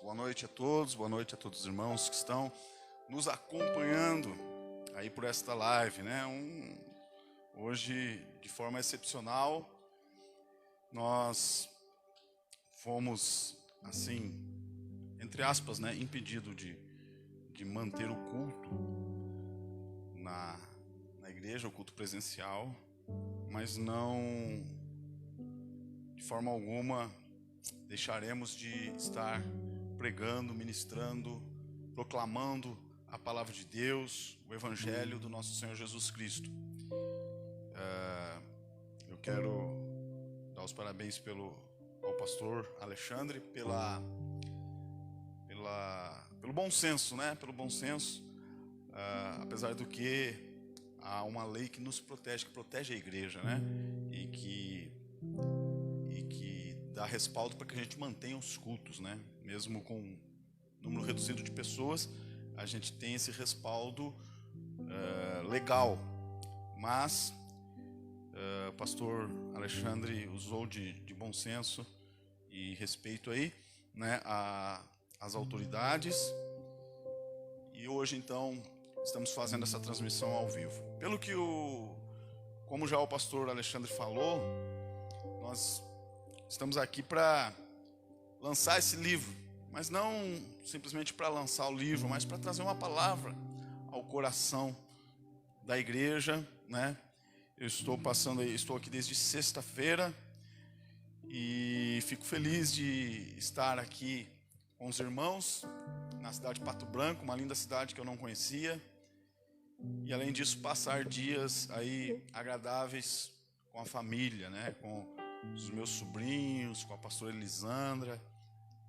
Boa noite a todos os irmãos que estão nos acompanhando aí por esta live, né? Hoje, de forma excepcional, nós fomos, assim, entre aspas, né, impedido de manter o culto na igreja, o culto presencial, mas não, de forma alguma, deixaremos de estar pregando, ministrando, proclamando a palavra de Deus, o Evangelho do nosso Senhor Jesus Cristo. Eu quero dar os parabéns ao pastor Alexandre pelo bom senso, né? Pelo bom senso, apesar do que há uma lei que nos protege, que protege a igreja, né? E que dá respaldo para que a gente mantenha os cultos, né? Mesmo com um número reduzido de pessoas, a gente tem esse respaldo legal. Mas o pastor Alexandre usou de bom senso e respeito aí, né, às autoridades. E hoje, então, estamos fazendo essa transmissão ao vivo. Como já o pastor Alexandre falou, nós estamos aqui para lançar esse livro, mas não simplesmente para lançar o livro, mas para trazer uma palavra ao coração da igreja, né? Eu estou aqui desde sexta-feira e fico feliz de estar aqui com os irmãos na cidade de Pato Branco, uma linda cidade que eu não conhecia, e além disso passar dias aí agradáveis com a família, né? Com os meus sobrinhos, com a pastora Elisandra,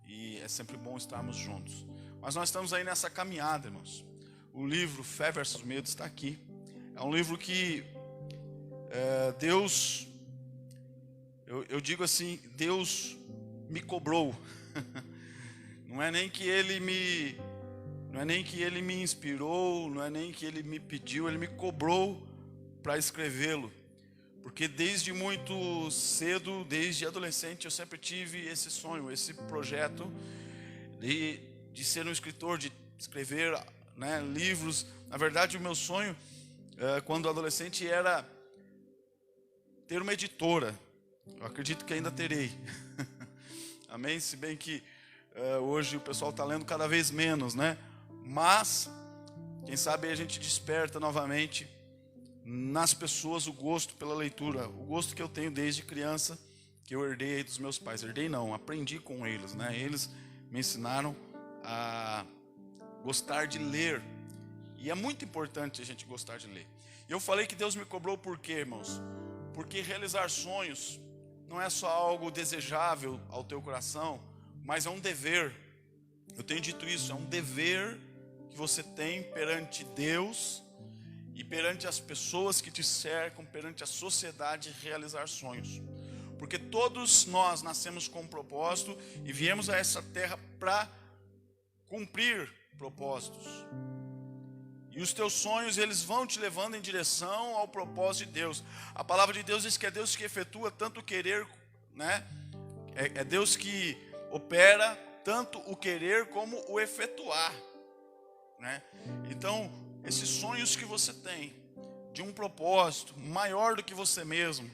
e é sempre bom estarmos juntos. Mas nós estamos aí nessa caminhada, irmãos. O livro Fé versus Medo está aqui. É um livro que Deus, eu digo assim, Deus me cobrou. Não é nem que Ele me inspirou, não é nem que Ele me pediu, Ele me cobrou para escrevê-lo. Porque desde muito cedo, desde adolescente, eu sempre tive esse sonho, esse projeto de ser um escritor, de escrever, né, livros. Na verdade, o meu sonho, quando adolescente, era ter uma editora. Eu acredito que ainda terei. Amém? Se bem que hoje o pessoal está lendo cada vez menos, né? Mas, quem sabe a gente desperta novamente nas pessoas o gosto pela leitura, o gosto que eu tenho desde criança, que eu herdei aí dos meus pais. Herdei não, aprendi com eles, né? Eles me ensinaram a gostar de ler, e é muito importante a gente gostar de ler. E eu falei que Deus me cobrou por quê, irmãos? Porque realizar sonhos não é só algo desejável ao teu coração, mas é um dever. Eu tenho dito isso, é um dever que você tem perante Deus e perante as pessoas que te cercam, perante a sociedade, realizar sonhos. Porque todos nós nascemos com um propósito e viemos a essa terra para cumprir propósitos. E os teus sonhos, eles vão te levando em direção ao propósito de Deus. A palavra de Deus diz que é Deus que efetua tanto o querer, né? É Deus que opera tanto o querer como o efetuar, né? Então, esses sonhos que você tem, de um propósito maior do que você mesmo,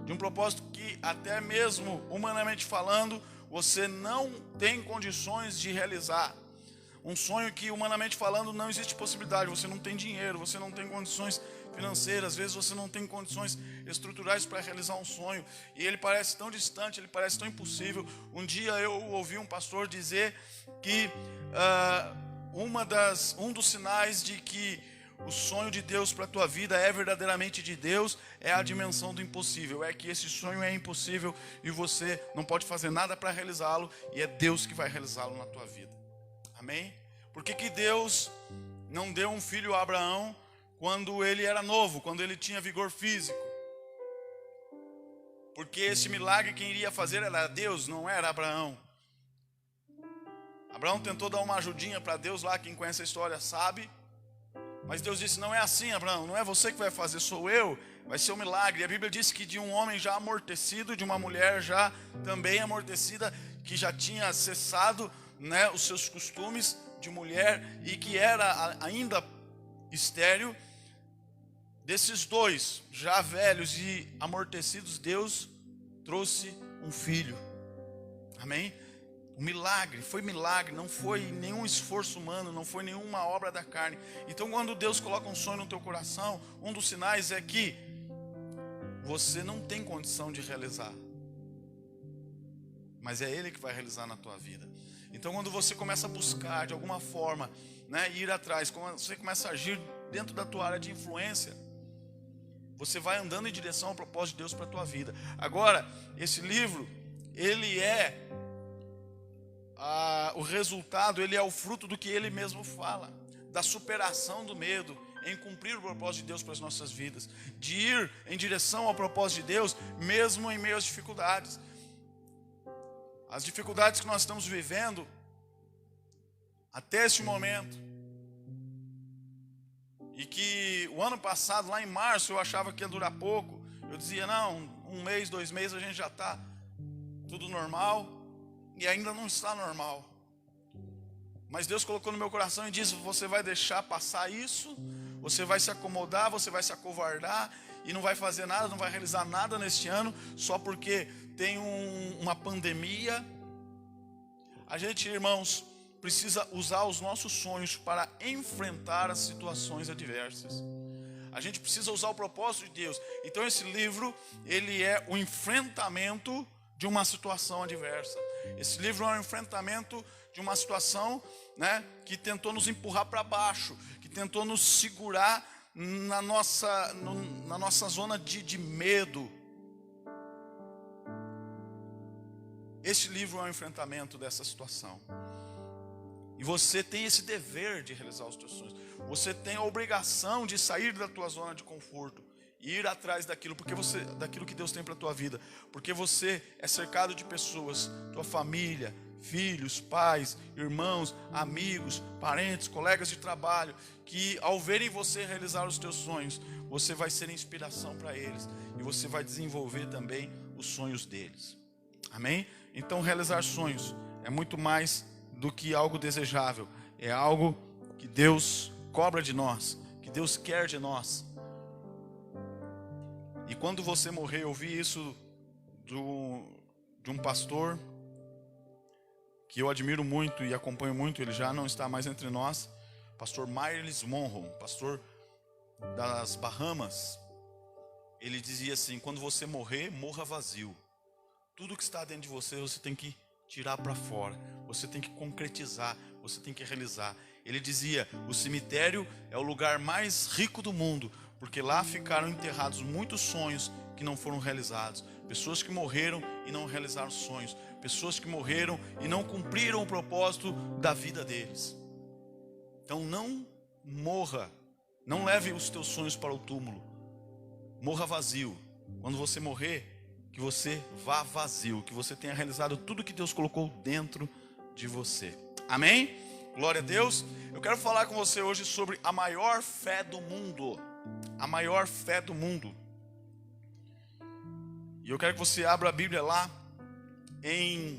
de um propósito que até mesmo, humanamente falando, você não tem condições de realizar. Um sonho que, humanamente falando, não existe possibilidade. Você não tem dinheiro, você não tem condições financeiras, às vezes você não tem condições estruturais para realizar um sonho, e ele parece tão distante, ele parece tão impossível. Um dia eu ouvi um pastor dizer que um dos sinais de que o sonho de Deus para a tua vida é verdadeiramente de Deus é a dimensão do impossível. É que esse sonho é impossível e você não pode fazer nada para realizá-lo, e é Deus que vai realizá-lo na tua vida. Amém? Por que Deus não deu um filho a Abraão quando ele era novo, quando ele tinha vigor físico? Porque esse milagre quem iria fazer era Deus, não era Abraão. Abraão tentou dar uma ajudinha para Deus lá, quem conhece a história sabe. Mas Deus disse, não é assim, Abraão, não é você que vai fazer, sou eu, vai ser um milagre. E a Bíblia diz que de um homem já amortecido, de uma mulher já também amortecida, que já tinha cessado né, os seus costumes de mulher e que era ainda estéril. Desses dois, já velhos e amortecidos, Deus trouxe um filho. Amém? Um milagre, foi milagre, não foi nenhum esforço humano, não foi nenhuma obra da carne. Então quando Deus coloca um sonho no teu coração, um dos sinais é que você não tem condição de realizar, mas é Ele que vai realizar na tua vida. Então quando você começa a buscar de alguma forma, né, ir atrás, quando você começa a agir dentro da tua área de influência, você vai andando em direção ao propósito de Deus para a tua vida. Agora, esse livro, ele é o resultado, ele é o fruto do que ele mesmo fala, da superação do medo em cumprir o propósito de Deus para as nossas vidas, de ir em direção ao propósito de Deus, mesmo em meio às dificuldades. As dificuldades que nós estamos vivendo até este momento, e que o ano passado, lá em março, eu achava que ia durar pouco. Eu dizia, não, 1 mês, 2 meses a gente já está tudo normal, e ainda não está normal. Mas Deus colocou no meu coração e disse, você vai deixar passar isso, você vai se acomodar, você vai se acovardar, e não vai fazer nada, não vai realizar nada neste ano, só porque tem uma pandemia. A gente, irmãos, precisa usar os nossos sonhos para enfrentar as situações adversas. A gente precisa usar o propósito de Deus. Então esse livro, ele é o enfrentamento de uma situação adversa. Esse livro é um enfrentamento de uma situação, né, que tentou nos empurrar para baixo, que tentou nos segurar na nossa zona de medo. Este livro é um enfrentamento dessa situação. E você tem esse dever de realizar os teus sonhos. Você tem a obrigação de sair da tua zona de conforto e ir atrás daquilo que Deus tem para a tua vida. Porque você é cercado de pessoas, tua família, filhos, pais, irmãos, amigos, parentes, colegas de trabalho, que ao verem você realizar os teus sonhos, você vai ser inspiração para eles. E você vai desenvolver também os sonhos deles. Amém? Então realizar sonhos é muito mais do que algo desejável, é algo que Deus cobra de nós, que Deus quer de nós. E quando você morrer, eu ouvi isso de um pastor que eu admiro muito e acompanho muito, ele já não está mais entre nós, pastor Myles Monroe, pastor das Bahamas. Ele dizia assim, quando você morrer, morra vazio. Tudo que está dentro de você, você tem que tirar para fora, você tem que concretizar, você tem que realizar. Ele dizia, o cemitério é o lugar mais rico do mundo, porque lá ficaram enterrados muitos sonhos que não foram realizados, pessoas que morreram e não realizaram sonhos, pessoas que morreram e não cumpriram o propósito da vida deles. Então não morra, não leve os teus sonhos para o túmulo, morra vazio. Quando você morrer, que você vá vazio, que você tenha realizado tudo que Deus colocou dentro de você. Amém? Glória a Deus. Eu quero falar com você hoje sobre a maior fé do mundo. A maior fé do mundo. E eu quero que você abra a Bíblia lá em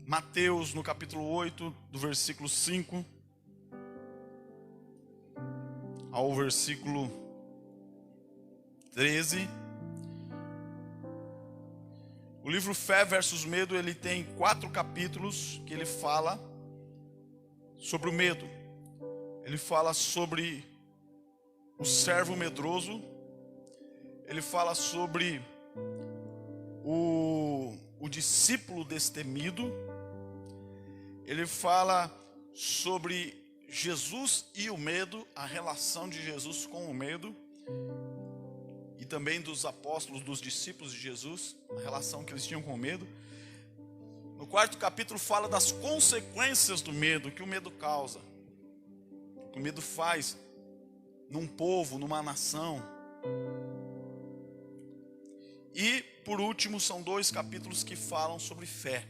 Mateus, no capítulo 8, do versículo 5 ao versículo 13. O livro Fé versus Medo, ele tem 4 capítulos que ele fala sobre o medo. Ele fala sobre o servo medroso. Ele fala sobre o discípulo destemido. Ele fala sobre Jesus e o medo, a relação de Jesus com o medo. E também dos apóstolos, dos discípulos de Jesus, a relação que eles tinham com o medo. No 4º capítulo fala das consequências do medo, que o medo causa, o que o medo faz num povo, numa nação. E por último são 2 capítulos que falam sobre fé.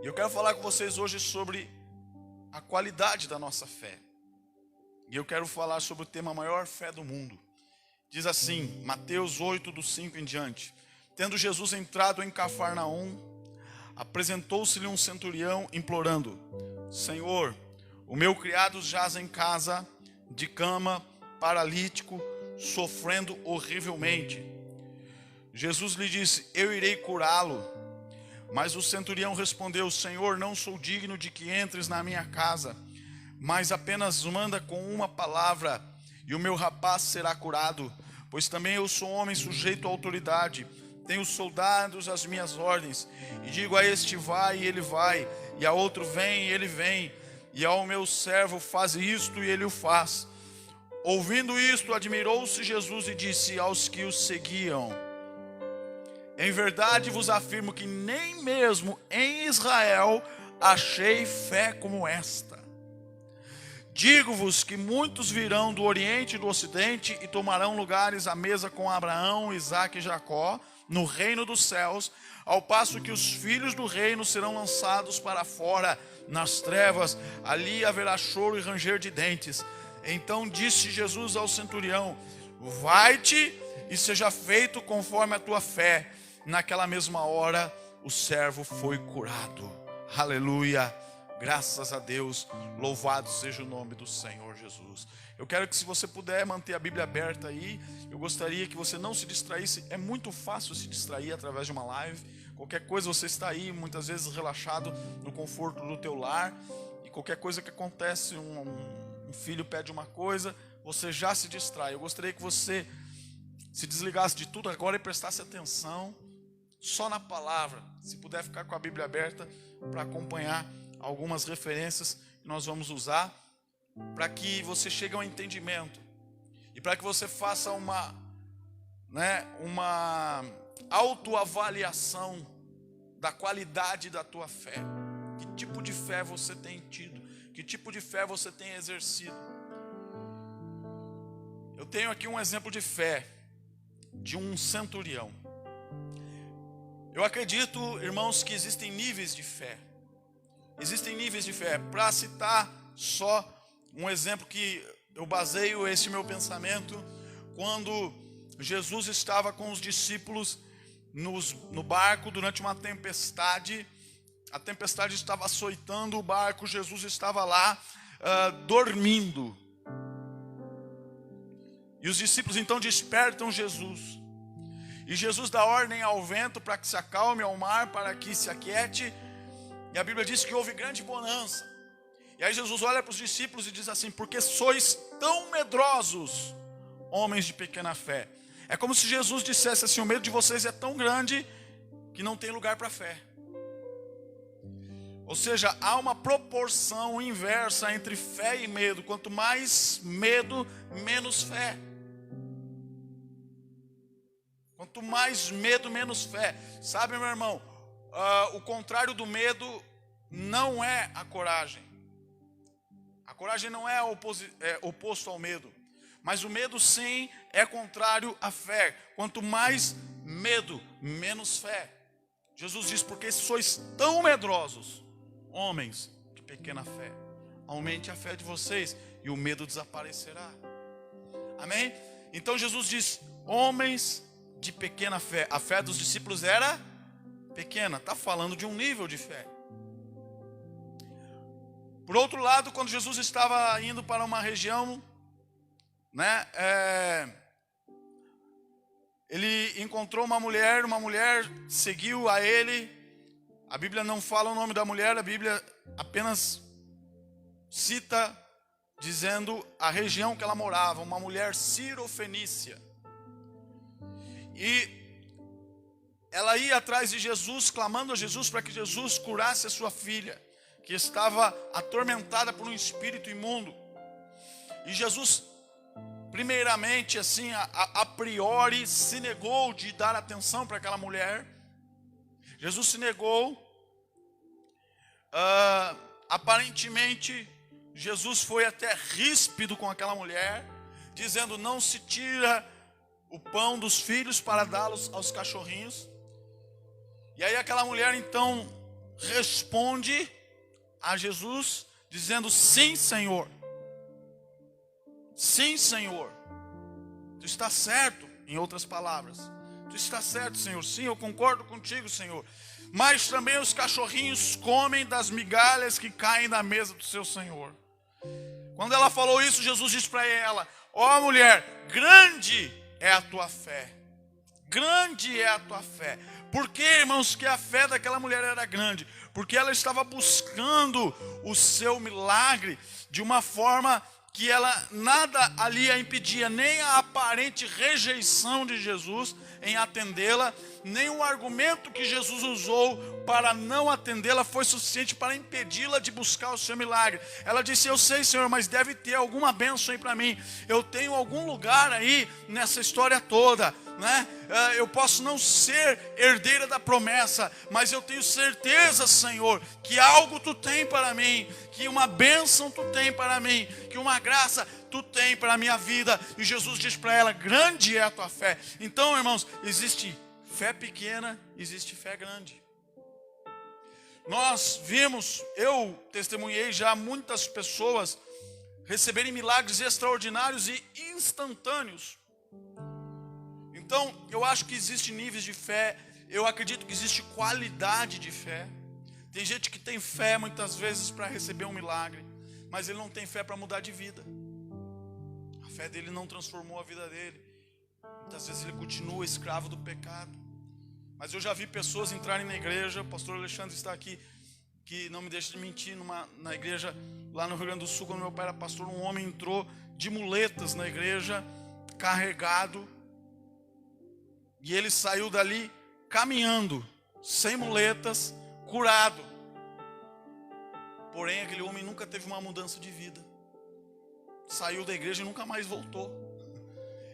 E eu quero falar com vocês hoje sobre a qualidade da nossa fé. E eu quero falar sobre o tema maior fé do mundo. Diz assim, Mateus 8, do 5 em diante. Tendo Jesus entrado em Cafarnaum, apresentou-se-lhe um centurião implorando: Senhor, o meu criado jaz em casa, de cama, paralítico, sofrendo horrivelmente. Jesus lhe disse: eu irei curá-lo. Mas o centurião respondeu: Senhor, não sou digno de que entres na minha casa, mas apenas manda com uma palavra, e o meu rapaz será curado. Pois também eu sou homem sujeito à autoridade, tenho soldados às minhas ordens, e digo a este vai, e ele vai, e a outro vem, e ele vem, e ao meu servo faz isto, e ele o faz. Ouvindo isto, admirou-se Jesus e disse aos que o seguiam: em verdade vos afirmo que nem mesmo em Israel achei fé como esta. Digo-vos que muitos virão do Oriente e do Ocidente e tomarão lugares à mesa com Abraão, Isaque e Jacó no reino dos céus, ao passo que os filhos do reino serão lançados para fora nas trevas. Ali haverá choro e ranger de dentes. Então disse Jesus ao centurião: vai-te e seja feito conforme a tua fé. Naquela mesma hora o servo foi curado. Aleluia. Graças a Deus, louvado seja o nome do Senhor Jesus. Eu quero que, se você puder manter a Bíblia aberta aí, eu gostaria que você não se distraísse. É muito fácil se distrair através de uma live. Qualquer coisa, você está aí muitas vezes relaxado no conforto do teu lar, e qualquer coisa que acontece, um filho pede uma coisa, você já se distrai. Eu gostaria que você se desligasse de tudo agora e prestasse atenção só na palavra. Se puder ficar com a Bíblia aberta para acompanhar algumas referências que nós vamos usar, para que você chegue ao entendimento e para que você faça uma autoavaliação da qualidade da tua fé. Que tipo de fé você tem tido? Que tipo de fé você tem exercido? Eu tenho aqui um exemplo de fé de um centurião. Eu acredito, irmãos, que existem níveis de fé. Existem níveis de fé. Para citar só um exemplo que eu baseio esse meu pensamento, quando Jesus estava com os discípulos no barco durante uma tempestade. A tempestade estava açoitando o barco, Jesus estava lá dormindo. E os discípulos então despertam Jesus. E Jesus dá ordem ao vento para que se acalme, ao mar para que se aquiete. E a Bíblia diz que houve grande bonança. E aí Jesus olha para os discípulos e diz assim: porque sois tão medrosos, homens de pequena fé. É como se Jesus dissesse assim: o medo de vocês é tão grande que não tem lugar para fé. Ou seja, há uma proporção inversa entre fé e medo. Quanto mais medo, menos fé. Quanto mais medo, menos fé. Sabe, meu irmão, o contrário do medo não é a coragem. A coragem não é oposto ao medo. Mas o medo sim é contrário à fé. Quanto mais medo, menos fé. Jesus diz: porque sois tão medrosos, homens de pequena fé, aumente a fé de vocês e o medo desaparecerá. Amém? Então Jesus diz: homens de pequena fé. A fé dos discípulos era pequena. Está falando de um nível de fé. Por outro lado, quando Jesus estava indo para uma região, ele encontrou uma mulher seguiu a ele. A Bíblia não fala o nome da mulher, a Bíblia apenas cita dizendo a região que ela morava, uma mulher cirofenícia. E ela ia atrás de Jesus, clamando a Jesus para que Jesus curasse a sua filha, que estava atormentada por um espírito imundo. E Jesus, primeiramente, assim, a priori, se negou de dar atenção para aquela mulher. Jesus se negou. Aparentemente, Jesus foi até ríspido com aquela mulher, dizendo: não se tira o pão dos filhos para dá-los aos cachorrinhos. E aí aquela mulher então responde a Jesus dizendo: sim, Senhor. Sim, Senhor. Tu está certo, em outras palavras. Tu está certo, Senhor. Sim, eu concordo contigo, Senhor. mas também os cachorrinhos comem das migalhas que caem da mesa do seu Senhor. Quando ela falou isso, Jesus disse para ela: ó mulher, grande é a tua fé. Grande é a tua fé. Por que, irmãos, que a fé daquela mulher era grande? Porque ela estava buscando o seu milagre de uma forma que ela nada ali a impedia, nem a aparente rejeição de Jesus em atendê-la, nem o argumento que Jesus usou para não atendê-la foi suficiente para impedi-la de buscar o seu milagre. Ela disse: eu sei, Senhor, mas deve ter alguma bênção aí para mim. Eu tenho algum lugar aí nessa história toda, né? Eu posso não ser herdeira da promessa, mas eu tenho certeza, Senhor, que algo tu tem para mim, que uma bênção tu tem para mim, que uma graça tu tem para a minha vida. E Jesus diz para ela: grande é a tua fé. Então, irmãos, existe fé pequena, existe fé grande. Nós vimos, eu testemunhei já muitas pessoas receberem milagres extraordinários e instantâneos. Então, eu acho que existem níveis de fé. Eu acredito que existe qualidade de fé. Tem gente que tem fé muitas vezes para receber um milagre, mas ele não tem fé para mudar de vida. A fé dele não transformou a vida dele. Muitas vezes ele continua escravo do pecado. Mas eu já vi pessoas entrarem na igreja, o pastor Alexandre está aqui, que não me deixa de mentir, na igreja lá no Rio Grande do Sul, quando meu pai era pastor, um homem entrou de muletas na igreja, carregado, e ele saiu dali caminhando, sem muletas, curado. Porém, aquele homem nunca teve uma mudança de vida. Saiu da igreja e nunca mais voltou.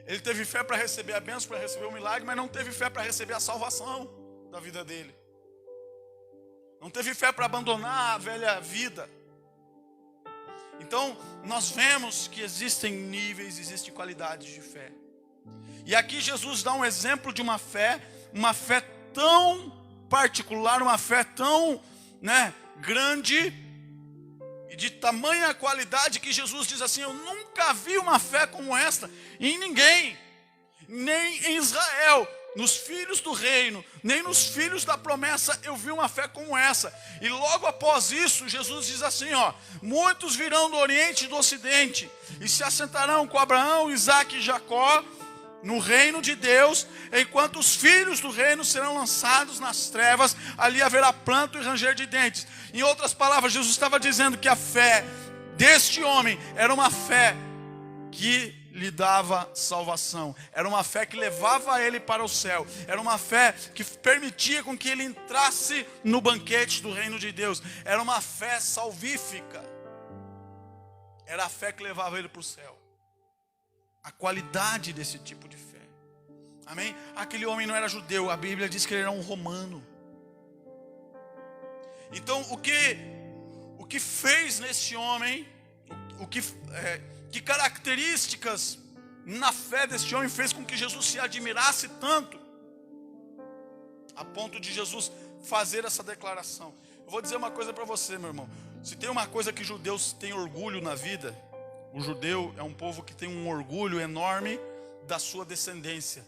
Ele teve fé para receber a bênção, para receber o milagre, mas não teve fé para receber a salvação da vida dele. Não teve fé para abandonar a velha vida. Então, nós vemos que existem níveis, existem qualidades de fé. E aqui Jesus dá um exemplo de uma fé tão particular, uma fé tão, grande e de tamanha qualidade que Jesus diz assim: eu nunca vi uma fé como esta em ninguém, nem em Israel, nos filhos do reino, nem nos filhos da promessa eu vi uma fé como essa. E logo após isso, Jesus diz assim: muitos virão do Oriente e do Ocidente e se assentarão com Abraão, Isaque e Jacó no reino de Deus, enquanto os filhos do reino serão lançados nas trevas, ali haverá pranto e ranger de dentes. Em outras palavras, Jesus estava dizendo que a fé deste homem era uma fé que lhe dava salvação, era uma fé que levava ele para o céu, era uma fé que permitia com que ele entrasse no banquete do reino de Deus, era uma fé salvífica, era a fé que levava ele para o céu. A qualidade desse tipo de fé. Amém? Aquele homem não era judeu, a Bíblia diz que ele era um romano. Então, o que fez nesse homem, que características na fé desse homem fez com que Jesus se admirasse tanto, a ponto de Jesus fazer essa declaração? Eu vou dizer uma coisa para você, meu irmão. Se tem uma coisa que judeus têm orgulho na vida, o judeu é um povo que tem um orgulho enorme da sua descendência,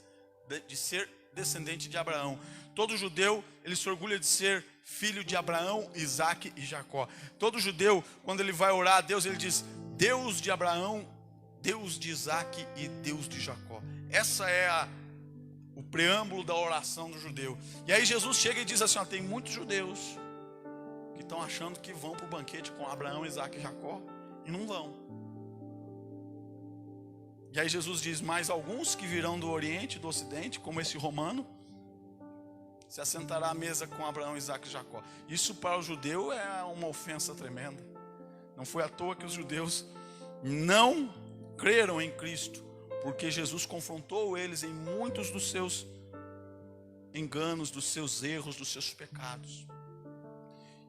de ser descendente de Abraão. Todo judeu, ele se orgulha de ser filho de Abraão, Isaque e Jacó. Todo judeu, quando ele vai orar a Deus, ele diz: Deus de Abraão, Deus de Isaque e Deus de Jacó. Essa é o preâmbulo da oração do judeu. E aí Jesus chega e diz assim: tem muitos judeus que estão achando que vão para o banquete com Abraão, Isaque e Jacó e não vão. E aí Jesus diz: mas alguns que virão do Oriente e do Ocidente, como esse romano, se assentará à mesa com Abraão, Isaque e Jacó. Isso para o judeu é uma ofensa tremenda. Não foi à toa que os judeus não creram em Cristo, porque Jesus confrontou eles em muitos dos seus enganos, dos seus erros, dos seus pecados.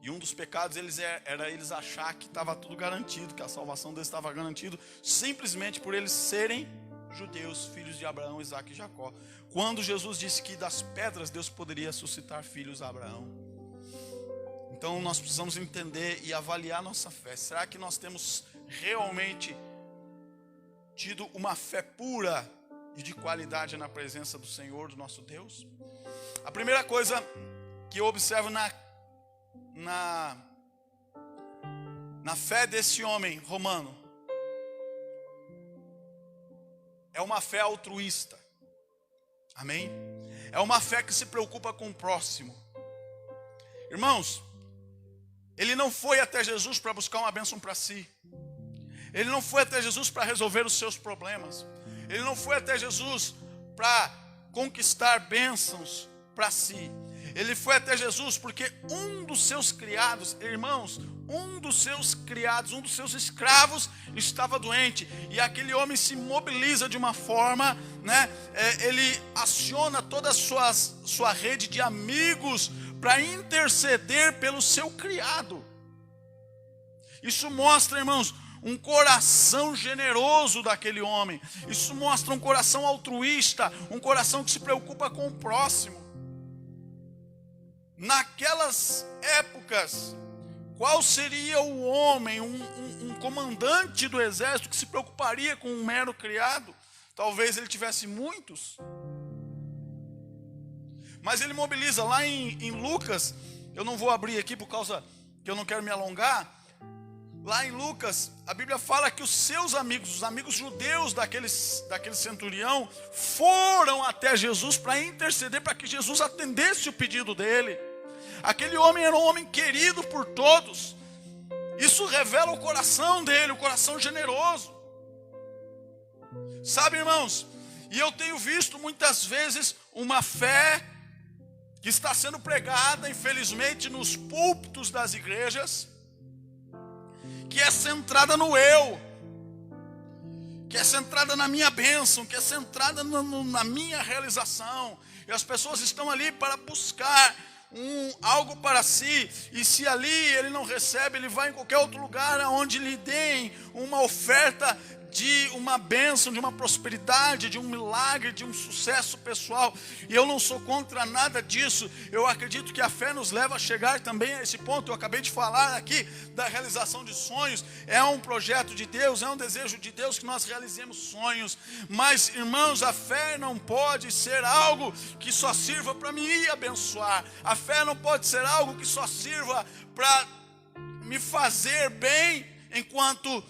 E um dos pecados era eles achar que estava tudo garantido, que a salvação deles estava garantida, simplesmente por eles serem judeus, filhos de Abraão, Isaque e Jacó. Quando Jesus disse que das pedras Deus poderia suscitar filhos a Abraão. Então nós precisamos entender e avaliar nossa fé. Será que nós temos realmente tido uma fé pura e de qualidade na presença do Senhor, do nosso Deus? A primeira coisa que eu observo na fé desse homem romano é uma fé altruísta. Amém? É uma fé que se preocupa com o próximo. Irmãos, ele não foi até Jesus para buscar uma bênção para si. Ele não foi até Jesus para resolver os seus problemas. Ele não foi até Jesus para conquistar bênçãos para si. Ele foi até Jesus porque um dos seus criados, irmãos, um dos seus escravos estava doente. E aquele homem se mobiliza de uma forma, né? Ele aciona toda a sua rede de amigos para interceder pelo seu criado. Isso mostra, irmãos, um coração generoso daquele homem. Isso mostra um coração altruísta, um coração que se preocupa com o próximo. Naquelas épocas, qual seria o homem, um comandante do exército que se preocuparia com um mero criado? Talvez ele tivesse muitos. Mas ele mobiliza lá em Lucas, eu não vou abrir aqui por causa que eu não quero me alongar. Lá em Lucas, a Bíblia fala que os seus amigos, os amigos judeus daquele centurião, foram até Jesus para interceder, para que Jesus atendesse o pedido dele. Aquele homem era um homem querido por todos. Isso revela o coração dele, o coração generoso. Sabe, irmãos, e eu tenho visto muitas vezes uma fé que está sendo pregada, infelizmente, nos púlpitos das igrejas, que é centrada no eu, que é centrada na minha bênção, que é centrada na minha realização. E as pessoas estão ali para buscar algo para si, e se ali ele não recebe, ele vai em qualquer outro lugar onde lhe deem uma oferta de uma bênção, de uma prosperidade, de um milagre, de um sucesso pessoal. E eu não sou contra nada disso. Eu acredito que a fé nos leva a chegar também a esse ponto. Eu acabei de falar aqui da realização de sonhos. É um projeto de Deus, é um desejo de Deus que nós realizemos sonhos. Mas, irmãos, a fé não pode ser algo que só sirva para me abençoar. A fé não pode ser algo que só sirva para me fazer bem, enquanto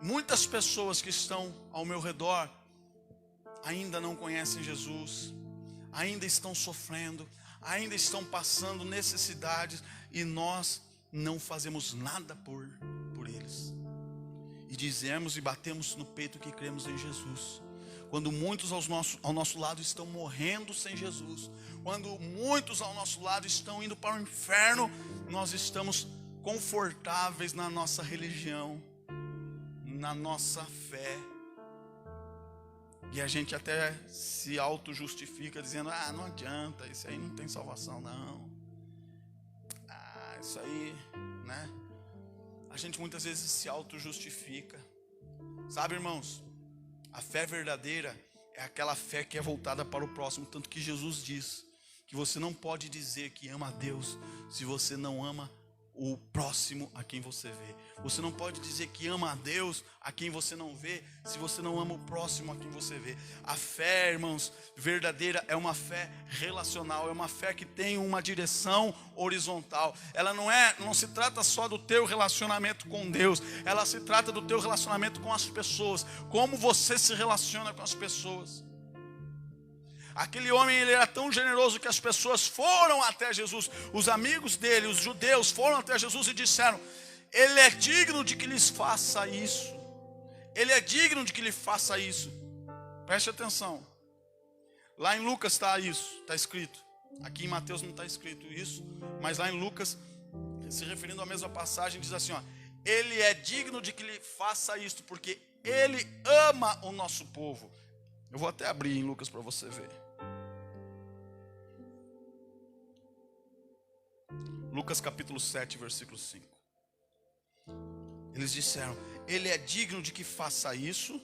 muitas pessoas que estão ao meu redor ainda não conhecem Jesus, ainda estão sofrendo, ainda estão passando necessidades, e nós não fazemos nada por eles. E dizemos e batemos no peito que cremos em Jesus, quando muitos ao nosso lado estão morrendo sem Jesus, quando muitos ao nosso lado estão indo para o inferno, nós estamos confortáveis na nossa religião, na nossa fé, e a gente até se auto-justifica dizendo: não adianta, isso aí não tem salvação não, isso aí, né? A gente muitas vezes se auto-justifica. Sabe, irmãos, a fé verdadeira é aquela fé que é voltada para o próximo, tanto que Jesus diz que você não pode dizer que ama a Deus se você não ama o próximo a quem você vê. Você não pode dizer que ama a Deus a quem você não vê, se você não ama o próximo a quem você vê. A fé, irmãos, verdadeira é uma fé relacional, é uma fé que tem uma direção horizontal. Ela não se trata só do teu relacionamento com Deus, ela se trata do teu relacionamento com as pessoas, como você se relaciona com as pessoas. Aquele homem, ele era tão generoso que as pessoas foram até Jesus, os amigos dele, os judeus, foram até Jesus e disseram: ele é digno de que lhes faça isso, ele é digno de que lhe faça isso. Preste atenção, lá em Lucas está isso, está escrito. Aqui em Mateus não está escrito isso, mas lá em Lucas, se referindo à mesma passagem, diz assim: ele é digno de que lhe faça isto, porque ele ama o nosso povo. Eu vou até abrir em Lucas para você ver. Lucas capítulo 7, versículo 5. Eles disseram: ele é digno de que faça isso,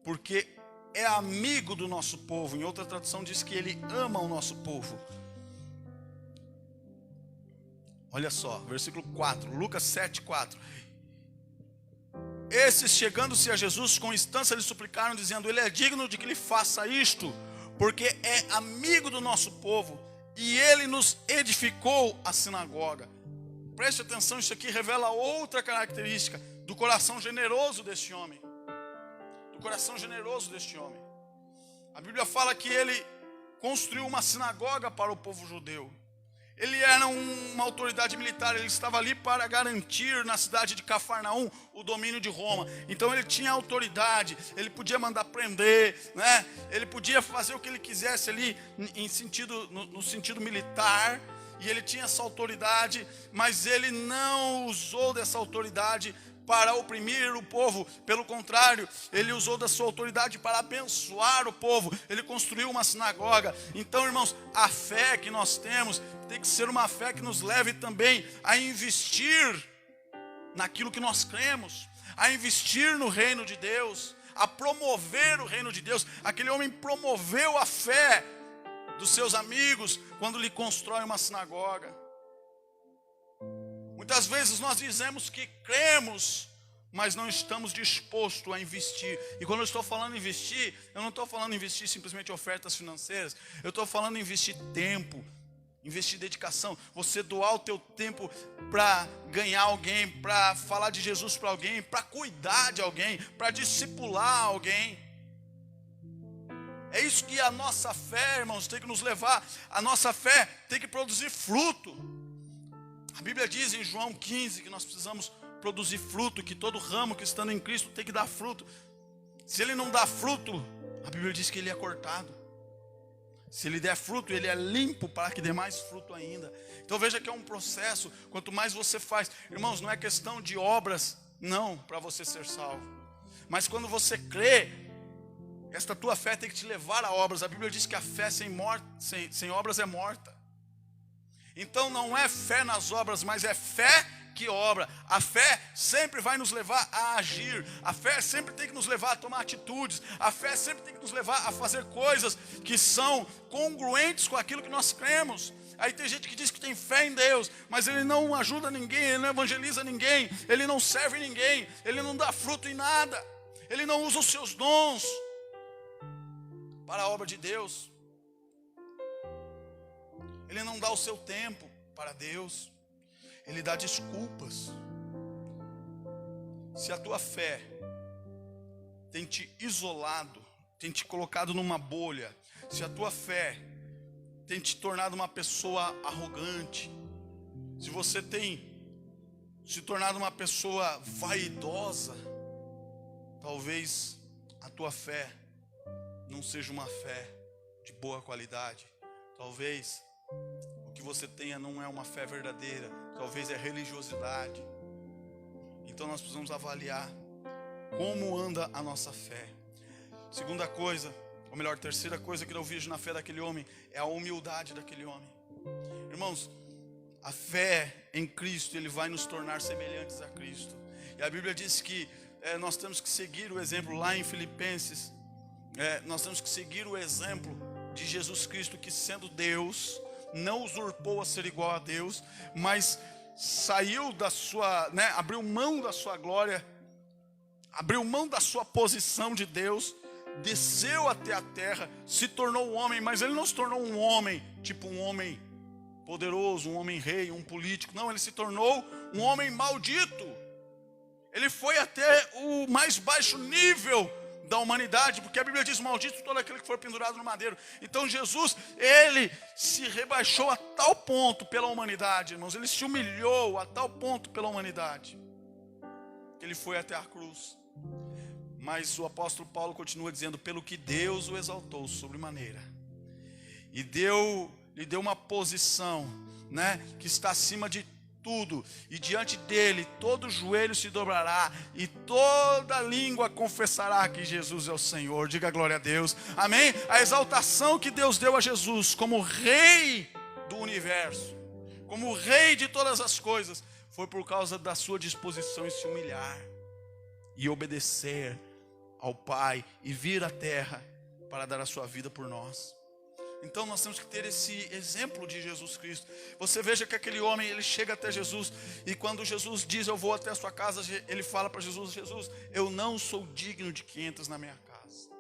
porque é amigo do nosso povo. Em outra tradução diz que ele ama o nosso povo. Olha só, versículo 4, Lucas 7, 4. Esses, chegando-se a Jesus, com instância lhe suplicaram, dizendo: ele é digno de que lhe faça isto, porque é amigo do nosso povo. e ele nos edificou a sinagoga. Preste atenção, isso aqui revela outra característica do coração generoso deste homem. Do coração generoso deste homem. A Bíblia fala que ele construiu uma sinagoga para o povo judeu. Ele era uma autoridade militar, ele estava ali para garantir na cidade de Cafarnaum o domínio de Roma. Então ele tinha autoridade, ele podia mandar prender, né? Ele podia fazer o que ele quisesse ali no sentido militar. E ele tinha essa autoridade, mas ele não usou dessa autoridade para oprimir o povo. Pelo contrário, ele usou da sua autoridade para abençoar o povo. Ele construiu uma sinagoga. Então, irmãos, a fé que nós temos tem que ser uma fé que nos leve também a investir naquilo que nós cremos, a investir no reino de Deus, a promover o reino de Deus. Aquele homem promoveu a fé dos seus amigos quando lhe constrói uma sinagoga. Muitas vezes nós dizemos que cremos, mas não estamos dispostos a investir. E quando eu estou falando investir, eu não estou falando investir simplesmente ofertas financeiras. Eu estou falando investir tempo, investir dedicação. Você doar o teu tempo para ganhar alguém, para falar de Jesus para alguém, para cuidar de alguém, para discipular alguém. É isso que a nossa fé, irmãos, tem que nos levar. A nossa fé tem que produzir fruto. A Bíblia diz em João 15 que nós precisamos produzir fruto, que todo ramo que estando em Cristo tem que dar fruto. Se ele não dá fruto, a Bíblia diz que ele é cortado. Se ele der fruto, ele é limpo para que dê mais fruto ainda. Então veja que é um processo. Quanto mais você faz, irmãos, não é questão de obras, não, para você ser salvo. Mas quando você crê, esta tua fé tem que te levar a obras. A Bíblia diz que a fé sem obras é morta. Então não é fé nas obras, mas é fé que obra. A fé sempre vai nos levar a agir. A fé sempre tem que nos levar a tomar atitudes. A fé sempre tem que nos levar a fazer coisas que são congruentes com aquilo que nós cremos. Aí tem gente que diz que tem fé em Deus, mas ele não ajuda ninguém, ele não evangeliza ninguém, ele não serve ninguém, ele não dá fruto em nada, ele não usa os seus dons para a obra de Deus. Ele não dá o seu tempo para Deus. Ele dá desculpas. Se a tua fé tem te isolado, tem te colocado numa bolha, se a tua fé tem te tornado uma pessoa arrogante, se você tem se tornado uma pessoa vaidosa, talvez a tua fé não seja uma fé de boa qualidade. Talvez o que você tenha não é uma fé verdadeira. Talvez é religiosidade. Então nós precisamos avaliar como anda a nossa fé. Segunda coisa, ou melhor, terceira coisa que eu vejo na fé daquele homem é a humildade daquele homem. Irmãos, a fé em Cristo, ele vai nos tornar semelhantes a Cristo. E a Bíblia diz que nós temos que seguir o exemplo lá em Filipenses. Nós temos que seguir o exemplo de Jesus Cristo, que sendo Deus, não usurpou a ser igual a Deus, mas saiu da sua, abriu mão da sua glória, abriu mão da sua posição de Deus, desceu até a terra, se tornou um homem, mas ele não se tornou um homem, tipo um homem poderoso, um homem rei, um político. Não, ele se tornou um homem maldito. Ele foi até o mais baixo nível da humanidade, porque a Bíblia diz: maldito todo aquele que for pendurado no madeiro. Então Jesus, ele se rebaixou a tal ponto pela humanidade, irmãos, ele se humilhou a tal ponto pela humanidade, que ele foi até a cruz. Mas o apóstolo Paulo continua dizendo: pelo que Deus o exaltou sobremaneira, e lhe deu uma posição, que está acima de tudo, e diante dele todo joelho se dobrará e toda língua confessará que Jesus é o Senhor. Diga glória a Deus, amém? A exaltação que Deus deu a Jesus como rei do universo, como rei de todas as coisas, foi por causa da sua disposição em se humilhar e obedecer ao Pai e vir à terra para dar a sua vida por nós. Então nós temos que ter esse exemplo de Jesus Cristo. Você veja que aquele homem, ele chega até Jesus, e quando Jesus diz: eu vou até a sua casa, ele fala para Jesus: Jesus, eu não sou digno de que entres na minha casa.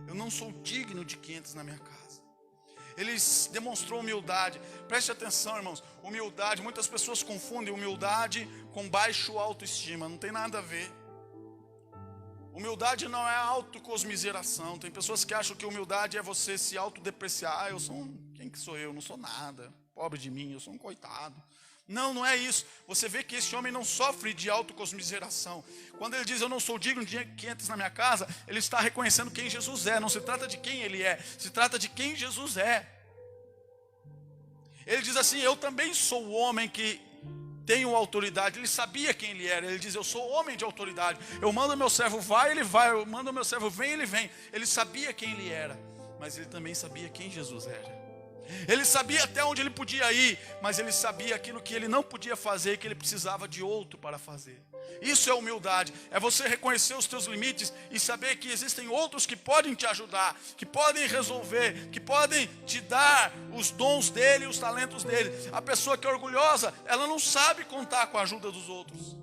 Eu não sou digno de que entres na minha casa. Ele demonstrou humildade. Preste atenção, irmãos. Humildade, muitas pessoas confundem humildade com baixo autoestima. Não tem nada a ver. Humildade não é autocosmiseração. Tem pessoas que acham que humildade é você se autodepreciar. Quem que sou eu? Não sou nada. Pobre de mim, eu sou um coitado. Não, não é isso. Você vê que esse homem não sofre de autocosmiseração. Quando ele diz, eu não sou digno de que entres na minha casa, ele está reconhecendo quem Jesus é. Não se trata de quem ele é, se trata de quem Jesus é. Ele diz assim, eu também sou o homem que tenho autoridade. Ele sabia quem ele era. Ele diz, eu sou homem de autoridade. Eu mando meu servo vai, ele vai. Eu mando meu servo vem, ele vem. Ele sabia quem ele era, mas ele também sabia quem Jesus era. Ele sabia até onde ele podia ir, mas ele sabia aquilo que ele não podia fazer, que ele precisava de outro para fazer. Isso é humildade, é você reconhecer os teus limites e saber que existem outros que podem te ajudar, que podem resolver, que podem te dar os dons dele, os talentos dele. A pessoa que é orgulhosa, ela não sabe contar com a ajuda dos outros.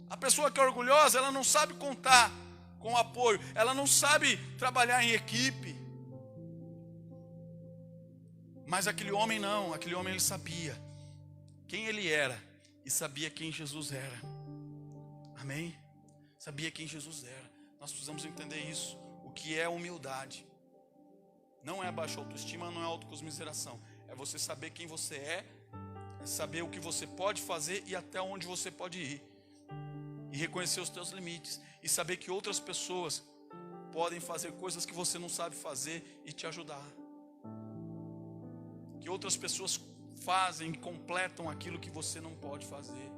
A pessoa que é orgulhosa, ela não sabe contar com o apoio, ela não sabe trabalhar em equipe. Mas aquele homem não, aquele homem ele sabia quem ele era e sabia quem Jesus era. Amém? Sabia quem Jesus era. Nós precisamos entender isso. O que é humildade? Não é baixa autoestima, não é autocosmiseração. É você saber quem você é saber o que você pode fazer e até onde você pode ir. E reconhecer os teus limites. E saber que outras pessoas podem fazer coisas que você não sabe fazer e te ajudar. Que outras pessoas fazem, completam aquilo que você não pode fazer.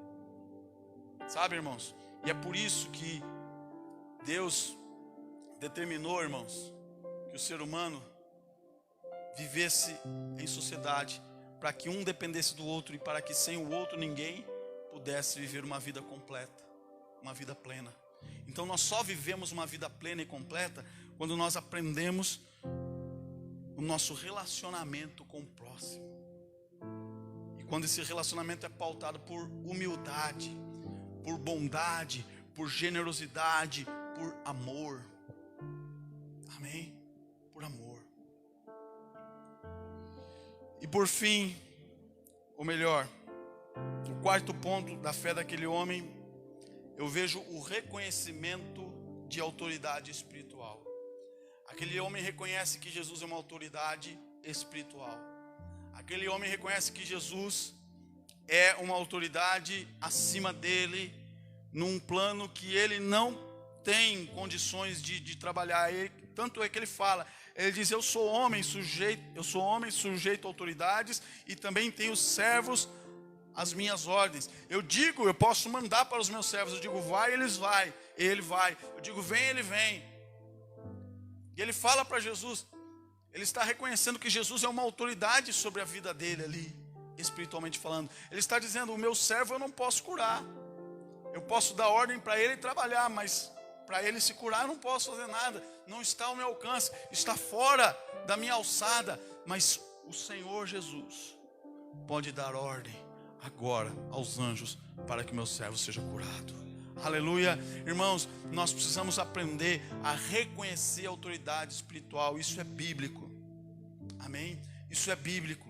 Sabe, irmãos? E é por isso que Deus determinou, irmãos, que o ser humano vivesse em sociedade, para que um dependesse do outro e para que sem o outro ninguém pudesse viver uma vida completa, uma vida plena. Então nós só vivemos uma vida plena e completa quando nós aprendemos o nosso relacionamento com o próximo. E quando esse relacionamento é pautado por humildade, por bondade, por generosidade, por amor. Amém? Por amor. E por fim, ou melhor, o quarto ponto da fé daquele homem, eu vejo o reconhecimento de autoridade espiritual. Aquele homem reconhece que Jesus é uma autoridade espiritual. Aquele homem reconhece que Jesus é uma autoridade acima dele, num plano que ele não tem condições de trabalhar. Tanto é que ele fala, ele diz, eu sou homem sujeito a autoridades e também tenho servos às minhas ordens. Eu posso mandar para os meus servos, eu digo vai, ele vai. Eu digo vem, ele vem. E ele fala para Jesus, ele está reconhecendo que Jesus é uma autoridade sobre a vida dele ali, espiritualmente falando. Ele está dizendo, o meu servo eu não posso curar. Eu posso dar ordem para ele trabalhar, mas para ele se curar eu não posso fazer nada. Não está ao meu alcance, está fora da minha alçada. Mas o Senhor Jesus pode dar ordem agora aos anjos para que meu servo seja curado. Aleluia. Irmãos, nós precisamos aprender a reconhecer a autoridade espiritual. Isso é bíblico. Amém? Isso é bíblico.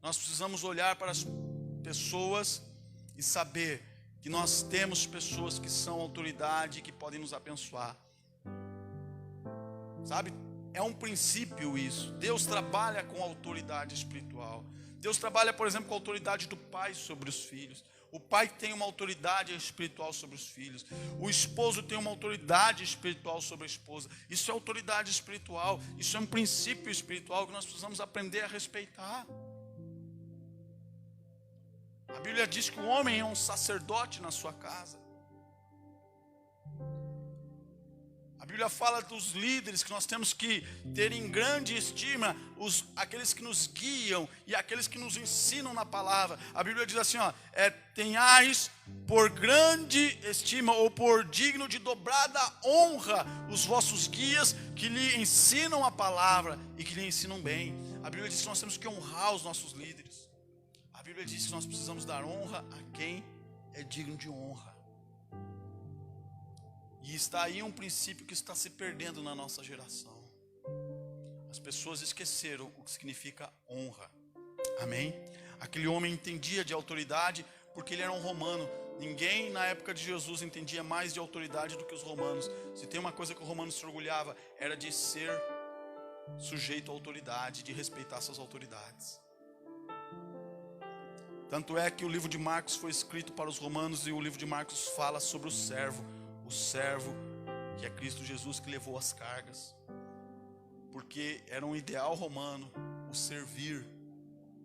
Nós precisamos olhar para as pessoas e saber que nós temos pessoas que são autoridade e que podem nos abençoar. Sabe? É um princípio isso. Deus trabalha com autoridade espiritual. Deus trabalha, por exemplo, com a autoridade do pai sobre os filhos. O pai tem uma autoridade espiritual sobre os filhos. O esposo tem uma autoridade espiritual sobre a esposa. Isso é autoridade espiritual. Isso é um princípio espiritual que nós precisamos aprender a respeitar. A Bíblia diz que o homem é um sacerdote na sua casa. A Bíblia fala dos líderes que nós temos que ter em grande estima aqueles que nos guiam e aqueles que nos ensinam na palavra. A Bíblia diz assim, tenhais por grande estima ou por digno de dobrada honra os vossos guias que lhe ensinam a palavra e que lhe ensinam bem. A Bíblia diz que nós temos que honrar os nossos líderes. A Bíblia diz que nós precisamos dar honra a quem é digno de honra. E está aí um princípio que está se perdendo na nossa geração. As pessoas esqueceram o que significa honra. Amém? Aquele homem entendia de autoridade porque ele era um romano. Ninguém na época de Jesus entendia mais de autoridade do que os romanos. Se tem uma coisa que o romano se orgulhava, era de ser sujeito à autoridade, de respeitar suas autoridades. Tanto é que o livro de Marcos foi escrito para os romanos, e o livro de Marcos fala sobre o servo que é Cristo Jesus, que levou as cargas. Porque era um ideal romano o servir,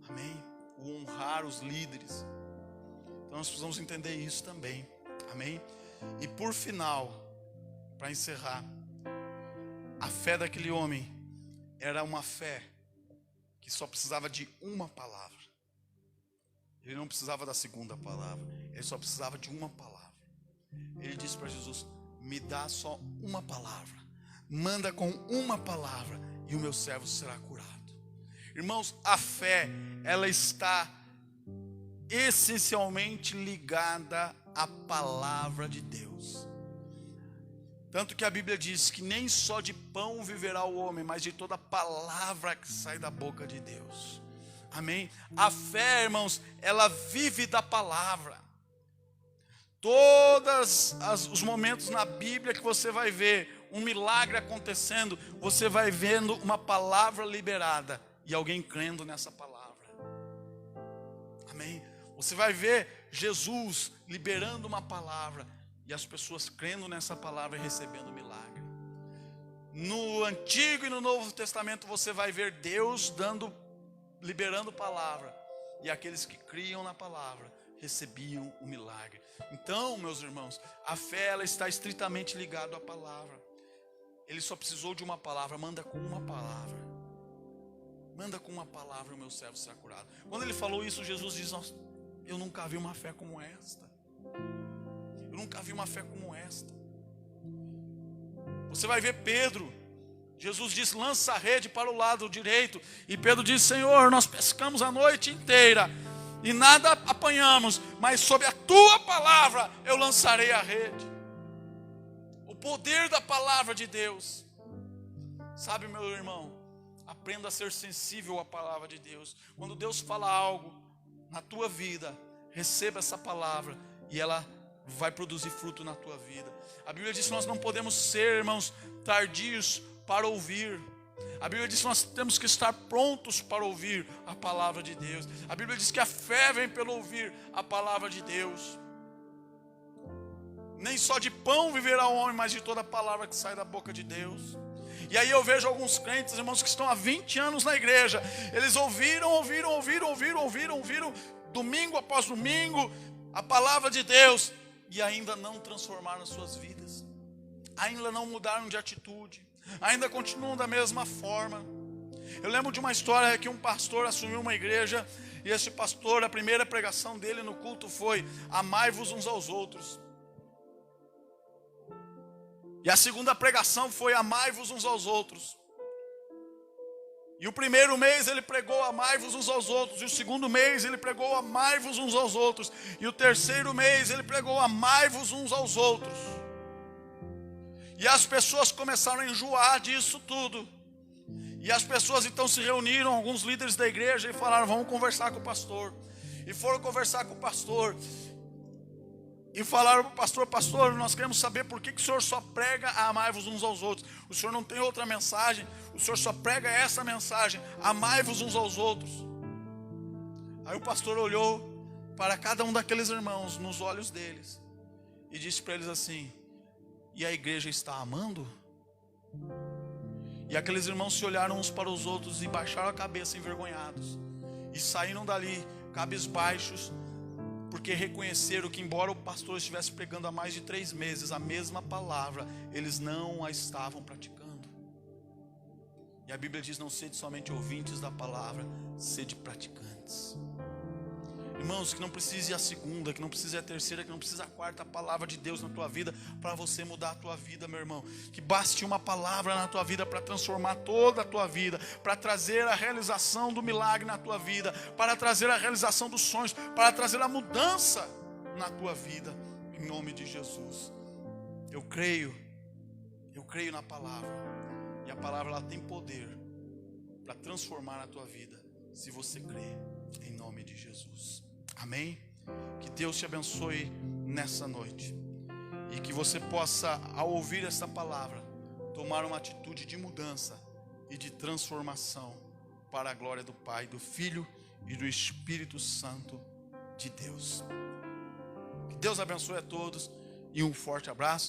amém? O honrar os líderes. Então nós precisamos entender isso também, amém? E por final, para encerrar, a fé daquele homem era uma fé que só precisava de uma palavra. Ele não precisava da segunda palavra, ele só precisava de uma palavra. Ele disse para Jesus: me dá só uma palavra, manda com uma palavra e o meu servo será curado. Irmãos, a fé, ela está essencialmente ligada à palavra de Deus. Tanto que a Bíblia diz que nem só de pão viverá o homem, mas de toda palavra que sai da boca de Deus. Amém? A fé, irmãos, ela vive da palavra. Todos os momentos na Bíblia que você vai ver um milagre acontecendo, você vai vendo uma palavra liberada e alguém crendo nessa palavra. Amém? Você vai ver Jesus liberando uma palavra e as pessoas crendo nessa palavra e recebendo o milagre. No Antigo e no Novo Testamento você vai ver Deus liberando palavra, e aqueles que criam na palavra recebiam o milagre. Então, meus irmãos, a fé, ela está estritamente ligada à palavra. Ele só precisou de uma palavra. Manda com uma palavra, manda com uma palavra, o meu servo será curado. Quando ele falou isso, Jesus diz: eu nunca vi uma fé como esta. Eu nunca vi uma fé como esta. Você vai ver Pedro. Jesus disse: lança a rede para o lado direito. E Pedro disse: Senhor, nós pescamos a noite inteira e nada apanhamos, mas sob a tua palavra eu lançarei a rede. O poder da palavra de Deus. Sabe, meu irmão, aprenda a ser sensível à palavra de Deus. Quando Deus fala algo na tua vida, receba essa palavra e ela vai produzir fruto na tua vida. A Bíblia diz que nós não podemos ser, irmãos, tardios para ouvir. A Bíblia diz que nós temos que estar prontos para ouvir a palavra de Deus. A Bíblia diz que a fé vem pelo ouvir a palavra de Deus. Nem só de pão viverá o homem, mas de toda a palavra que sai da boca de Deus. E aí eu vejo alguns crentes, irmãos, que estão há 20 anos na igreja. Eles ouviram, domingo após domingo, a palavra de Deus, e ainda não transformaram as suas vidas. Ainda não mudaram de atitude. Ainda continuam da mesma forma. Eu lembro de uma história que um pastor assumiu uma igreja, e esse pastor, a primeira pregação dele no culto foi: amai-vos uns aos outros. E a segunda pregação foi: amai-vos uns aos outros. E o primeiro mês ele pregou: amai-vos uns aos outros. E o segundo mês ele pregou: amai-vos uns aos outros. E o terceiro mês ele pregou: amai-vos uns aos outros. E as pessoas começaram a enjoar disso tudo. E as pessoas então se reuniram, alguns líderes da igreja, e falaram: vamos conversar com o pastor. E foram conversar com o pastor. E falaram para o pastor: pastor, nós queremos saber por que o senhor só prega a amai-vos uns aos outros. O senhor não tem outra mensagem, o senhor só prega essa mensagem: amai-vos uns aos outros. Aí o pastor olhou para cada um daqueles irmãos, nos olhos deles, e disse para eles assim: e a igreja está amando? E aqueles irmãos se olharam uns para os outros e baixaram a cabeça envergonhados. E saíram dali cabisbaixos, porque reconheceram que, embora o pastor estivesse pregando há mais de 3 meses a mesma palavra, eles não a estavam praticando. E a Bíblia diz: não sede somente ouvintes da palavra, sede praticantes. Irmãos, que não precise a segunda, que não precise a terceira, que não precise a quarta palavra de Deus na tua vida para você mudar a tua vida, meu irmão. Que baste uma palavra na tua vida para transformar toda a tua vida, para trazer a realização do milagre na tua vida, para trazer a realização dos sonhos, para trazer a mudança na tua vida, em nome de Jesus. Eu creio na palavra, e a palavra ela tem poder para transformar a tua vida, se você crer, em nome de Jesus. Amém? Que Deus te abençoe nessa noite, e que você possa, ao ouvir essa palavra, tomar uma atitude de mudança e de transformação para a glória do Pai, do Filho e do Espírito Santo de Deus. Que Deus abençoe a todos e um forte abraço.